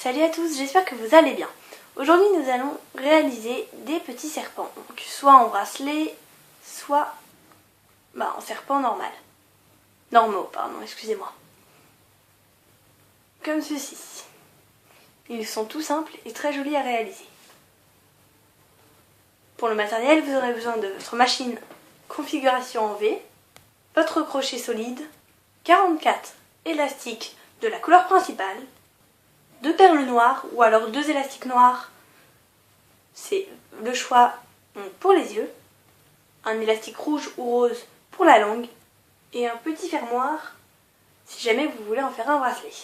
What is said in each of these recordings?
Salut à tous, j'espère que vous allez bien. Aujourd'hui nous allons réaliser des petits serpents, donc soit en bracelet, soit en serpent normal. Normaux, pardon, excusez-moi. Comme ceci. Ils sont tout simples et très jolis à réaliser. Pour le matériel, vous aurez besoin de votre machine configuration en V, votre crochet solide, 44 élastiques de la couleur principale, 2 perles noires ou alors 2 élastiques noirs, c'est le choix pour les yeux, un élastique rouge ou rose pour la langue et un petit fermoir si jamais vous voulez en faire un bracelet.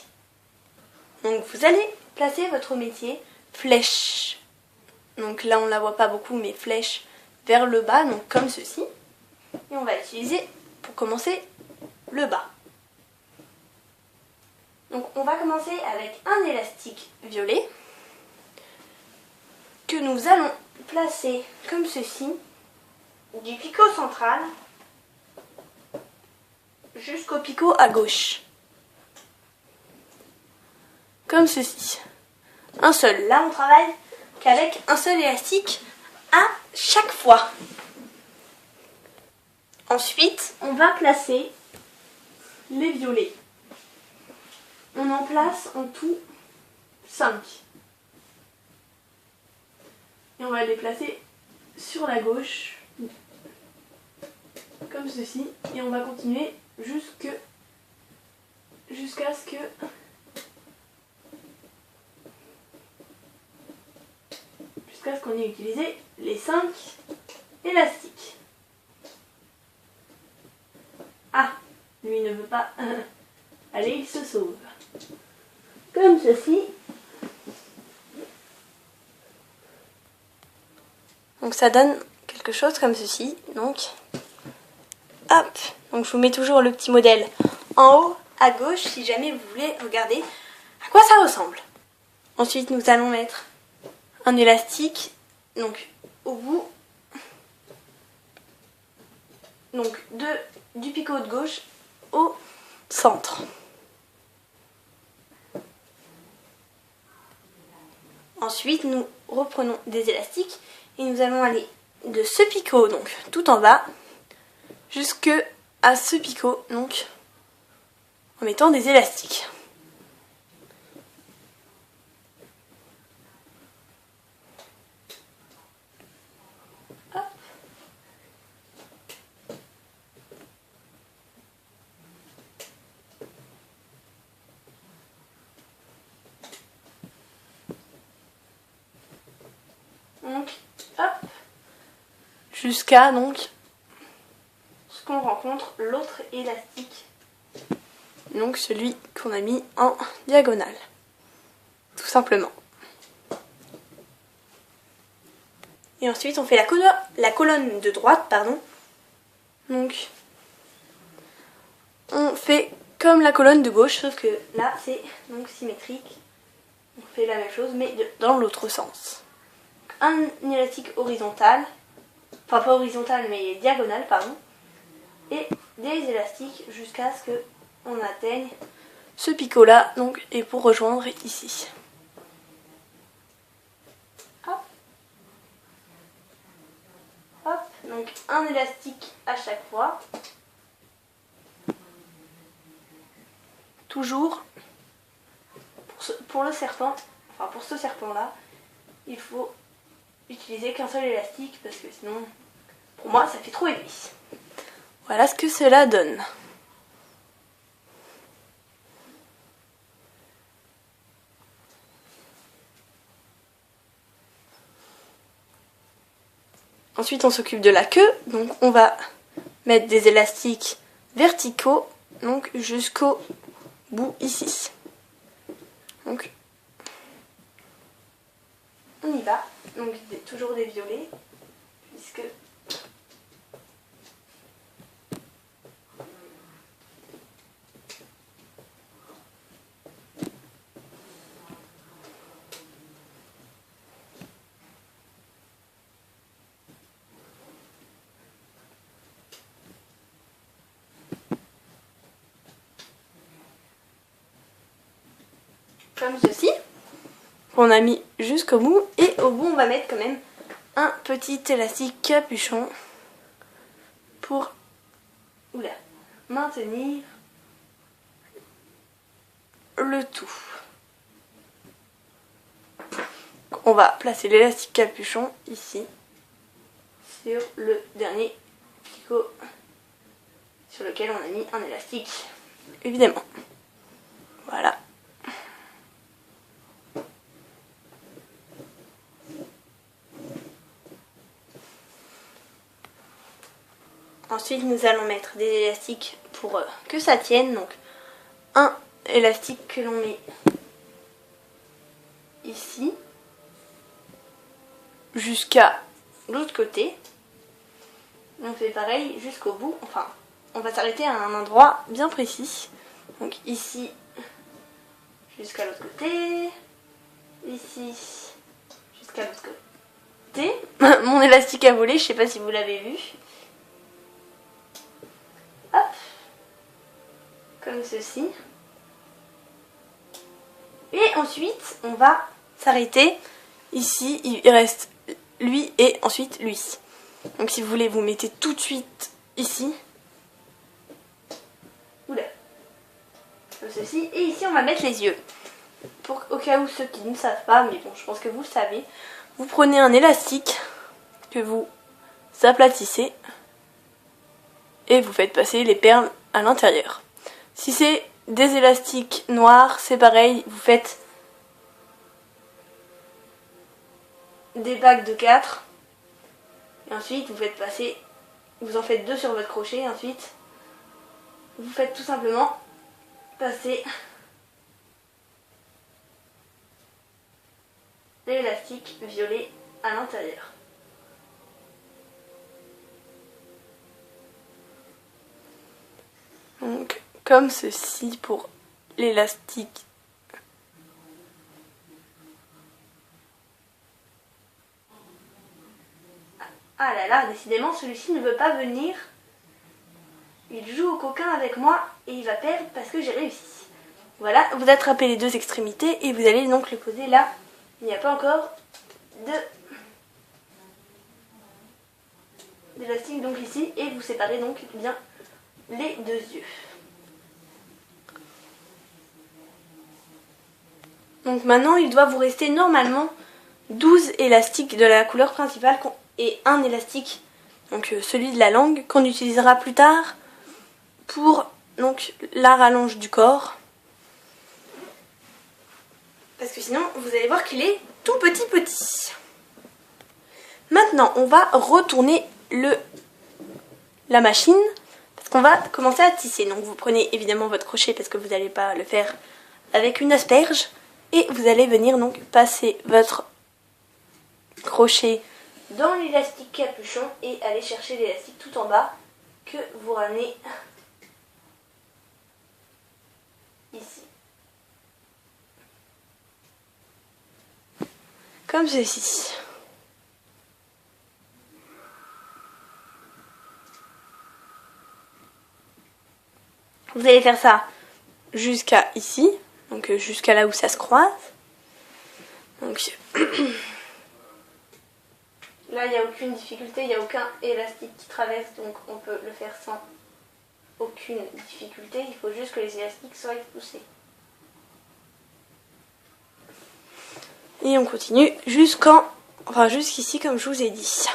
Donc vous allez placer votre métier flèche. Donc là on ne la voit pas beaucoup mais flèche vers le bas, donc comme ceci. Et on va utiliser pour commencer le bas. Donc on va commencer avec un élastique violet que nous allons placer comme ceci du picot central jusqu'au picot à gauche. Comme ceci. Un seul. Là on travaille qu'avec un seul élastique à chaque fois. Ensuite on va placer les violets. On en place en tout 5. Et on va les placer sur la gauche, comme ceci. Et on va continuer jusqu'à ce qu'on ait utilisé les 5 élastiques. Ah, lui ne veut pas. Allez, il se sauve. Comme ceci. Donc ça donne quelque chose comme ceci. Donc, hop. Donc je vous mets toujours le petit modèle en haut à gauche si jamais vous voulez regarder à quoi ça ressemble. Ensuite nous allons mettre un élastique donc au bout donc du picot de gauche au centre. Ensuite, nous reprenons des élastiques et nous allons aller de ce picot, donc tout en bas, jusque à ce picot, donc en mettant des élastiques. Hop. Donc, hop, jusqu'à donc ce qu'on rencontre l'autre élastique, donc celui qu'on a mis en diagonale, tout simplement. Et ensuite on fait la colonne de droite, pardon. Donc on fait comme la colonne de gauche, sauf que là c'est donc symétrique. On fait la même chose mais dans l'autre sens. Un élastique horizontal, enfin pas horizontal mais diagonal, pardon, et des élastiques jusqu'à ce que on atteigne ce picot là, donc, et pour rejoindre ici. Hop. Hop, donc un élastique à chaque fois. Toujours pour le serpent, enfin pour ce serpent là, il faut utiliser qu'un seul élastique parce que sinon, pour moi, ça fait trop épais. Voilà ce que cela donne. Ensuite, on s'occupe de la queue. Donc, on va mettre des élastiques verticaux, donc jusqu'au bout ici. Donc, on y va. Donc, toujours des violets, puisque comme ceci. qu'on a mis jusqu'au bout. Et au bout, on va mettre quand même un petit élastique capuchon pour maintenir le tout. On va placer l'élastique capuchon ici sur le dernier picot sur lequel on a mis un élastique, évidemment. Voilà. Ensuite, nous allons mettre des élastiques pour que ça tienne. Donc, un élastique que l'on met ici jusqu'à l'autre côté. On fait pareil jusqu'au bout. Enfin, on va s'arrêter à un endroit bien précis. Donc ici jusqu'à l'autre côté. Ici jusqu'à l'autre côté. Mon élastique a volé, je sais pas si vous l'avez vu. Hop. Comme ceci. Et ensuite, on va s'arrêter. Ici, il reste lui et ensuite lui. Donc si vous voulez, vous mettez tout de suite ici. Oula. Comme ceci. Et ici, on va mettre les yeux. Au cas où ceux qui ne savent pas, mais bon, je pense que vous le savez. Vous prenez un élastique que vous aplatissez et vous faites passer les perles à l'intérieur. Si c'est des élastiques noirs, c'est pareil, vous faites des bagues de 4 et ensuite vous faites passer, vous en faites 2 sur votre crochet et ensuite vous faites tout simplement passer l'élastique violet à l'intérieur. Donc comme ceci pour l'élastique. Ah là là, décidément celui-ci ne veut pas venir. Il joue au coquin avec moi et il va perdre parce que j'ai réussi. Voilà, vous attrapez les deux extrémités et vous allez donc le poser là. Il n'y a pas encore d'élastique donc ici et vous séparez donc bien les deux yeux. Donc maintenant il doit vous rester normalement 12 élastiques de la couleur principale et un élastique, donc celui de la langue qu'on utilisera plus tard pour donc la rallonge du corps. Parce que sinon vous allez voir qu'il est tout petit. Maintenant on va retourner la machine parce qu'on va commencer à tisser. Donc vous prenez évidemment votre crochet parce que vous n'allez pas le faire avec une asperge. Et vous allez venir donc passer votre crochet dans l'élastique capuchon et aller chercher l'élastique tout en bas que vous ramenez ici. Comme ceci. Vous allez faire ça jusqu'à ici. Donc jusqu'à là où ça se croise. Donc là il n'y a aucune difficulté, il n'y a aucun élastique qui traverse, donc on peut le faire sans aucune difficulté. Il faut juste que les élastiques soient poussés. Et on continue jusqu'ici comme je vous ai dit.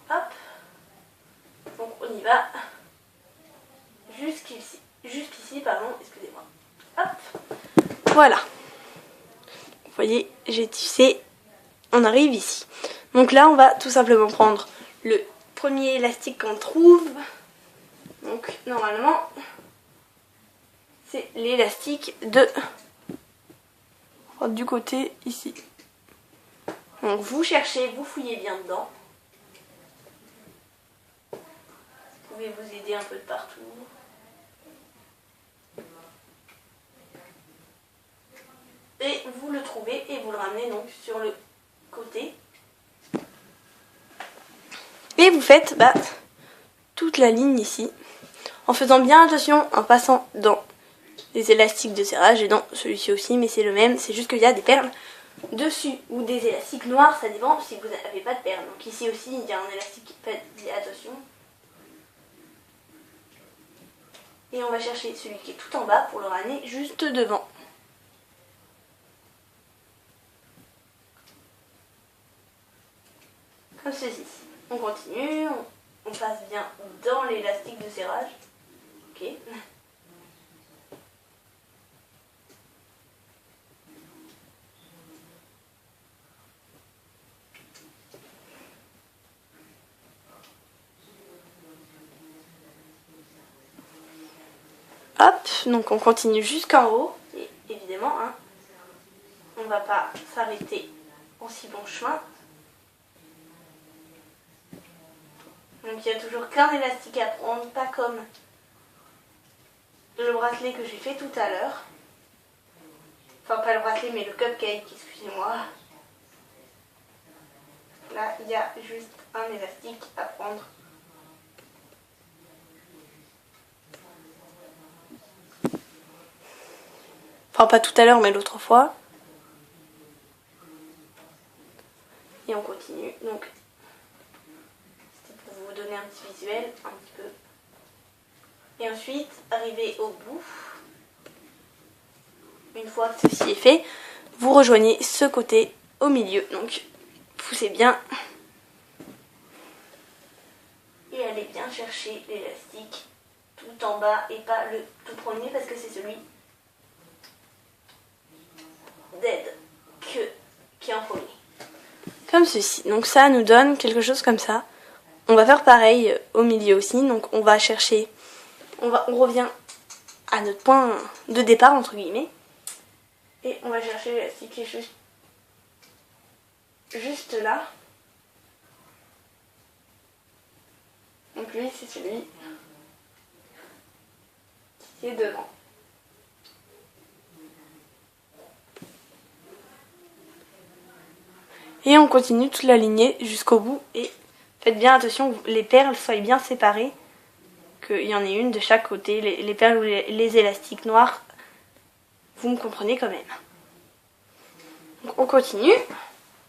Hop, donc on y va jusqu'ici, pardon, excusez-moi. Hop, voilà. Vous voyez, j'ai tissé, on arrive ici. Donc là, on va tout simplement prendre le premier élastique qu'on trouve. Donc normalement, c'est l'élastique du côté ici. Donc vous cherchez, vous fouillez bien dedans. Vous pouvez vous aider un peu de partout. V et vous le ramenez donc sur le côté. Et vous faites toute la ligne ici, en faisant bien attention, en passant dans les élastiques de serrage et dans celui-ci aussi, mais c'est le même, c'est juste qu'il y a des perles dessus, ou des élastiques noirs, ça dépend si vous n'avez pas de perles. Donc ici aussi, il y a un élastique, faites attention. Et on va chercher celui qui est tout en bas pour le ramener juste devant. Comme ceci. On continue, on passe bien dans l'élastique de serrage. Ok. Hop, donc on continue jusqu'en haut. Et évidemment, hein, on ne va pas s'arrêter en si bon chemin. Donc il y a toujours qu'un élastique à prendre, pas comme le bracelet que j'ai fait tout à l'heure. Enfin pas le bracelet mais le cupcake, excusez-moi. Là il y a juste un élastique à prendre. Enfin pas tout à l'heure mais l'autre fois. Et on continue. Donc pour vous donner un petit visuel, un petit peu. Et ensuite, arriver au bout. Une fois que ceci est fait, vous rejoignez ce côté au milieu. Donc, poussez bien. Et allez bien chercher l'élastique tout en bas et pas le tout premier parce que c'est celui d'aide qui est en premier. Comme ceci. Donc ça nous donne quelque chose comme ça. On va faire pareil au milieu aussi. Donc on va chercher, on revient à notre point de départ entre guillemets. Et on va chercher l'élastique qui est juste là. Donc lui c'est celui qui est devant. Et on continue toute la lignée jusqu'au bout et faites bien attention que les perles soient bien séparées, qu'il y en ait une de chaque côté, les perles ou les élastiques noirs, vous me comprenez quand même. Donc on continue.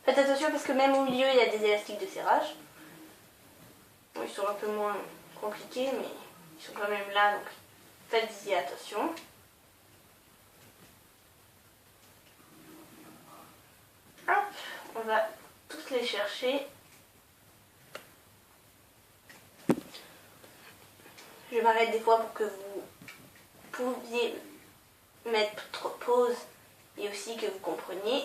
Faites attention parce que même au milieu il y a des élastiques de serrage. Bon, ils sont un peu moins compliqués mais ils sont quand même là donc faites-y attention. Hop, on va tous les chercher. Je m'arrête des fois pour que vous pouviez mettre pause et aussi que vous compreniez.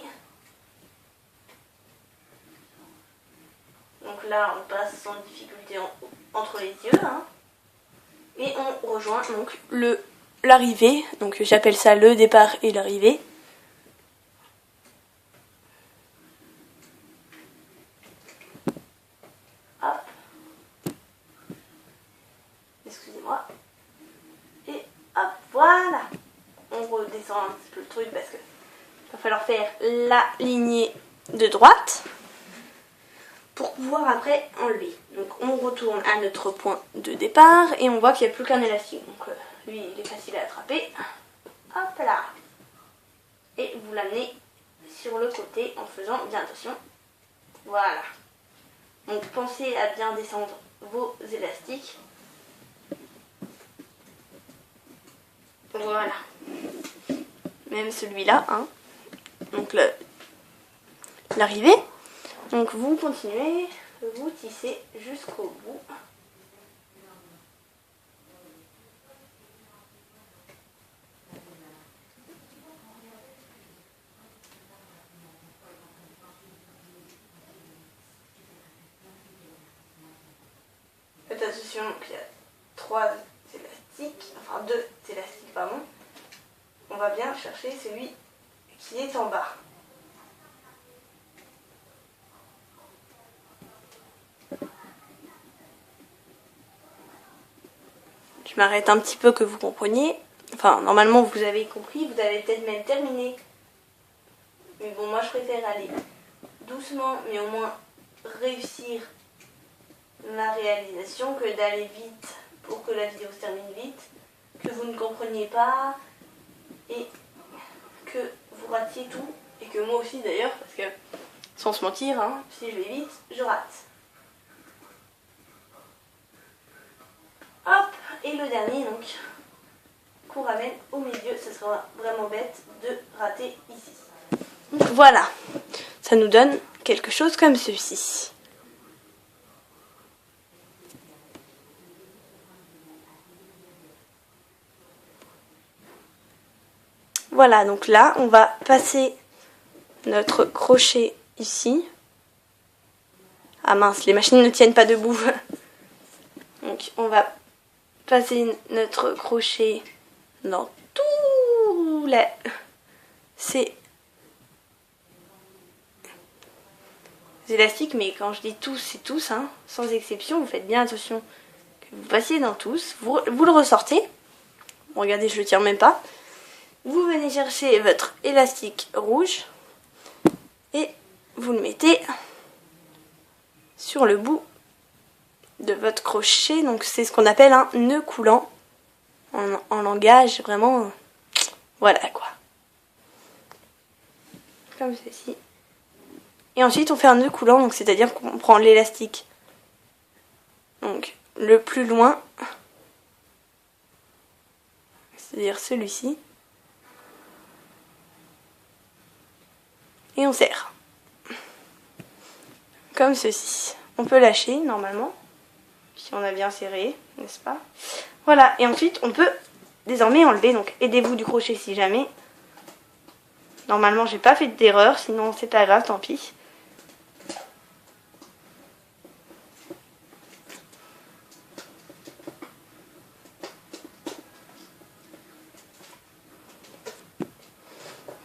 Donc là, on passe sans difficulté entre les yeux. Hein. Et on rejoint donc l'arrivée. Donc j'appelle ça le départ et l'arrivée. Hop. Excusez-moi. Et hop, voilà. On redescend un petit peu le truc parce que va falloir faire la lignée de droite pour pouvoir après enlever. Donc on retourne à notre point de départ et on voit qu'il n'y a plus qu'un élastique. Donc lui il est facile à attraper. Hop là. Et vous l'amenez sur le côté en faisant bien attention. Voilà. Donc pensez à bien descendre vos élastiques. Voilà. Même celui-là, hein. Donc l'arrivée. Donc vous continuez, vous tissez jusqu'au bout. Faites attention qu'il y a 3 élastiques, enfin 2 élastiques, pardon. On va bien chercher celui qui est en bas. Je m'arrête un petit peu que vous compreniez. Enfin, normalement, vous avez compris. Vous avez peut-être même terminé Mais bon, moi je préfère aller doucement, mais au moins réussir ma réalisation que d'aller vite pour que la vidéo se termine vite, que vous ne compreniez pas et que vous ratiez tout, et que moi aussi d'ailleurs, parce que sans se mentir, hein, si je vais vite, je rate. Hop, et le dernier donc, qu'on ramène au milieu, ce sera vraiment bête de rater ici. Donc voilà, ça nous donne quelque chose comme ceci. Voilà, donc là, on va passer notre crochet ici. Ah mince, les machines ne tiennent pas debout. Donc on va passer notre crochet dans tout ces élastiques, mais quand je dis tous, c'est tous, hein, sans exception. Vous faites bien attention que vous passiez dans tous. Vous le ressortez. Bon, regardez, je le tire même pas. Vous venez chercher votre élastique rouge et vous le mettez sur le bout de votre crochet. Donc c'est ce qu'on appelle un nœud coulant en langage vraiment, voilà quoi, comme ceci. Et ensuite on fait un nœud coulant, donc c'est à dire qu'on prend l'élastique donc le plus loin, c'est à dire celui-ci, et on serre comme ceci. On peut lâcher normalement si on a bien serré, n'est-ce pas? Voilà, et ensuite on peut désormais enlever, donc aidez-vous du crochet si jamais. Normalement j'ai pas fait d'erreur, sinon c'est pas grave, tant pis.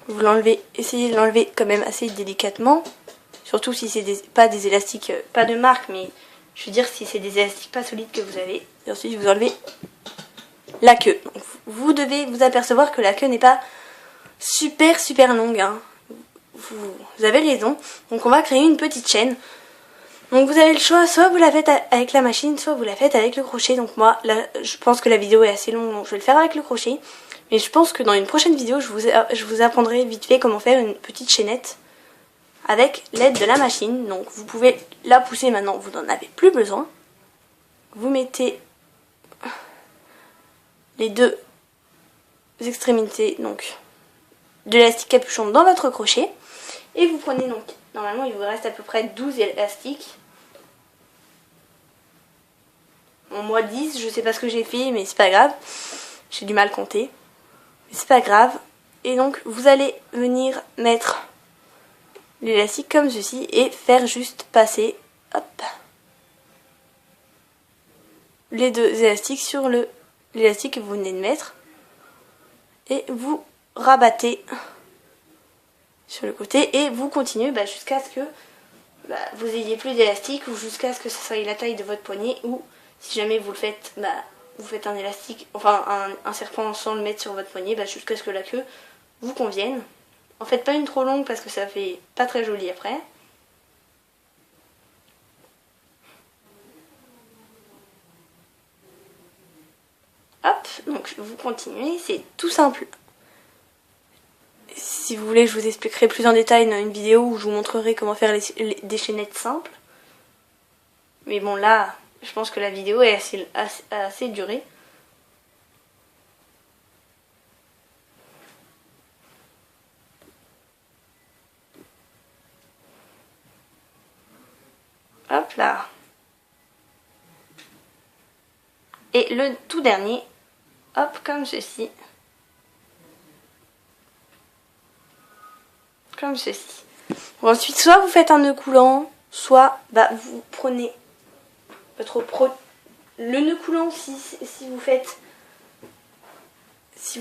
Vous l'enlevez, essayez de l'enlever quand même assez délicatement. Surtout si c'est pas des élastiques, pas de marque, mais je veux dire si c'est des élastiques pas solides que vous avez. Et ensuite vous enlevez la queue. Donc, vous devez vous apercevoir que la queue n'est pas super longue, hein. Vous avez raison. Donc on va créer une petite chaîne. Donc vous avez le choix, soit vous la faites avec la machine, soit vous la faites avec le crochet. Donc moi, là, je pense que la vidéo est assez longue, donc je vais le faire avec le crochet. Mais je pense que dans une prochaine vidéo, je vous apprendrai vite fait comment faire une petite chaînette avec l'aide de la machine. Donc vous pouvez la pousser maintenant, vous n'en avez plus besoin. Vous mettez les deux extrémités donc de l'élastique capuchon dans votre crochet. Et vous prenez donc, normalement il vous reste à peu près 12 élastiques. Bon, moi 10, je sais pas ce que j'ai fait, mais c'est pas grave. J'ai du mal compter. Mais c'est pas grave. Et donc vous allez venir mettre l'élastique comme ceci et faire juste passer, hop, les deux élastiques sur l'élastique que vous venez de mettre. Et vous rabattez sur le côté et vous continuez jusqu'à ce que vous ayez plus d'élastique, ou jusqu'à ce que ce soit la taille de votre poignet, ou si jamais vous le faites, vous faites un élastique, enfin un serpent sans le mettre sur votre poignet, jusqu'à ce que la queue vous convienne. En fait pas une trop longue parce que ça fait pas très joli après. Hop, donc vous continuez, c'est tout simple. Si vous voulez, je vous expliquerai plus en détail dans une vidéo où je vous montrerai comment faire des chaînettes simples. Mais bon, là, je pense que la vidéo est assez durée. Hop là. Et le tout dernier, hop, comme ceci. Comme ceci. Bon, ensuite, soit vous faites un nœud coulant, soit vous prenez le nœud coulant si vous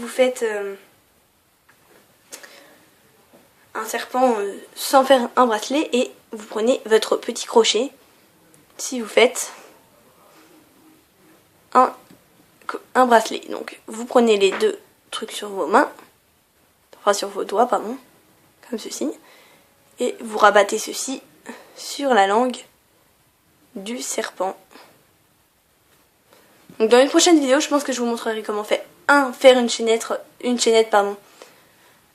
faites un serpent sans faire un bracelet, et vous prenez votre petit crochet si vous faites un bracelet. Donc vous prenez les deux trucs sur vos mains, enfin sur vos doigts, pardon. comme ceci. Et vous rabattez ceci sur la langue du serpent. Donc dans une prochaine vidéo, je pense que je vous montrerai comment faire une chaînette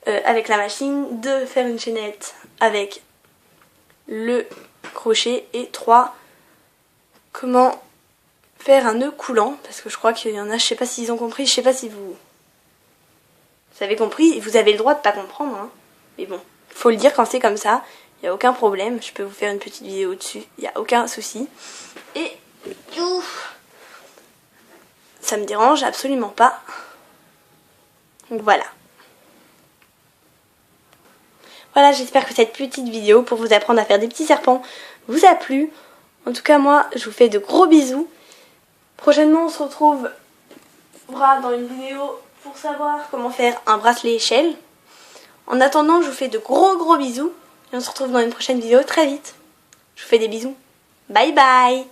avec la machine, 2 faire une chaînette avec le crochet, et 3 comment faire un nœud coulant, parce que je crois qu'il y en a, je sais pas s'ils ont compris, je sais pas si vous avez compris, vous avez le droit de pas comprendre, hein. Mais bon, faut le dire quand c'est comme ça, il n'y a aucun problème, je peux vous faire une petite vidéo dessus, il n'y a aucun souci. Et ça me dérange absolument pas. Donc voilà. Voilà, j'espère que cette petite vidéo pour vous apprendre à faire des petits serpents vous a plu. En tout cas, moi, je vous fais de gros bisous. Prochainement, on se retrouvera dans une vidéo pour savoir comment faire un bracelet échelle. En attendant, je vous fais de gros bisous. Et on se retrouve dans une prochaine vidéo très vite. Je vous fais des bisous. Bye bye!